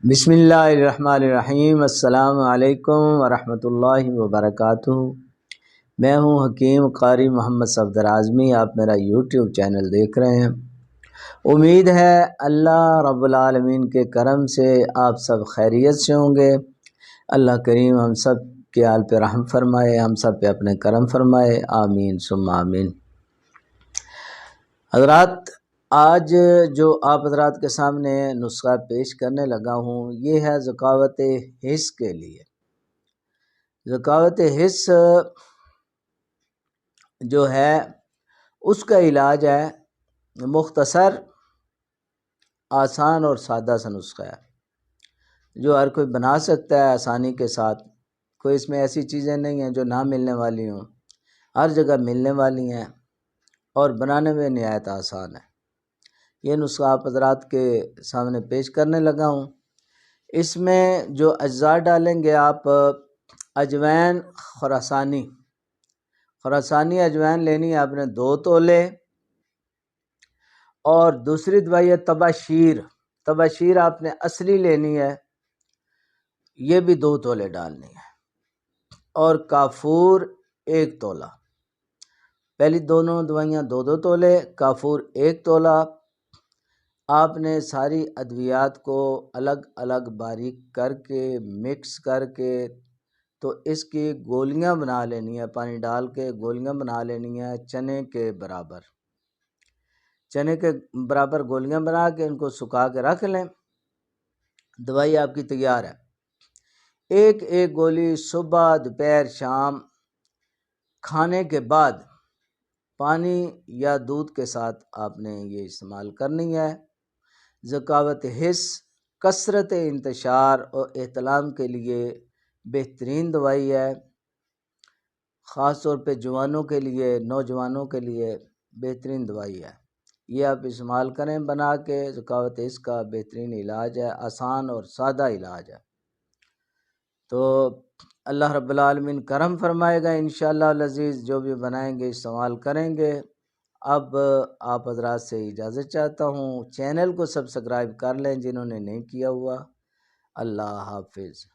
بسم اللہ الرحمن الرحیم۔ السلام علیکم ورحمۃ اللہ وبرکاتہ۔ میں ہوں حکیم قاری محمد صفدر اعظمی۔ آپ میرا یوٹیوب چینل دیکھ رہے ہیں۔ امید ہے اللہ رب العالمین کے کرم سے آپ سب خیریت سے ہوں گے۔ اللہ کریم ہم سب کے حال پہ رحم فرمائے، ہم سب پہ اپنے کرم فرمائے، آمین ثم آمین۔ حضرات، آج جو آپ حضرات کے سامنے نسخہ پیش کرنے لگا ہوں یہ ہے ذکاوت حس کے لیے۔ ذکاوت حس جو ہے اس کا علاج ہے مختصر، آسان اور سادہ سا نسخہ ہے جو ہر کوئی بنا سکتا ہے آسانی کے ساتھ۔ کوئی اس میں ایسی چیزیں نہیں ہیں جو نہ ملنے والی ہوں، ہر جگہ ملنے والی ہیں اور بنانے میں نہایت آسان ہے۔ یہ نسخہ آپ حضرات کے سامنے پیش کرنے لگا ہوں۔ اس میں جو اجزاء ڈالیں گے آپ، اجوین خراسانی اجوین لینی ہے آپ نے 2 تولے، اور دوسری دوائی ہے تباشیر آپ نے اصلی لینی ہے، یہ بھی 2 تولے ڈالنی ہے، اور کافور 1 تولہ۔ پہلی دونوں دوائیاں 2 تولے، کافور 1 تولہ۔ آپ نے ساری ادویات کو الگ الگ باریک کر کے مکس کر کے تو اس کی گولیاں بنا لینی ہے، پانی ڈال کے گولیاں بنا لینی ہے چنے کے برابر گولیاں بنا کے ان کو سکھا کے رکھ لیں۔ دوائی آپ کی تیار ہے۔ ایک گولی صبح، دوپہر، شام کھانے کے بعد پانی یا دودھ کے ساتھ آپ نے یہ استعمال کرنی ہے۔ ذکاوت حس کثرت انتشار اور احتلام کے لیے بہترین دوائی ہے، خاص طور پہ جوانوں کے لیے، نوجوانوں کے لیے بہترین دوائی ہے۔ یہ آپ استعمال کریں بنا کے۔ ذکاوت حس کا بہترین علاج ہے، آسان اور سادہ علاج ہے۔ تو اللہ رب العالمین کرم فرمائے گا انشاءاللہ العزیز، جو بھی بنائیں گے استعمال کریں گے۔ اب آپ حضرات سے اجازت چاہتا ہوں، چینل کو سبسکرائب کر لیں جنہوں نے نہیں کیا ہوا۔ اللہ حافظ۔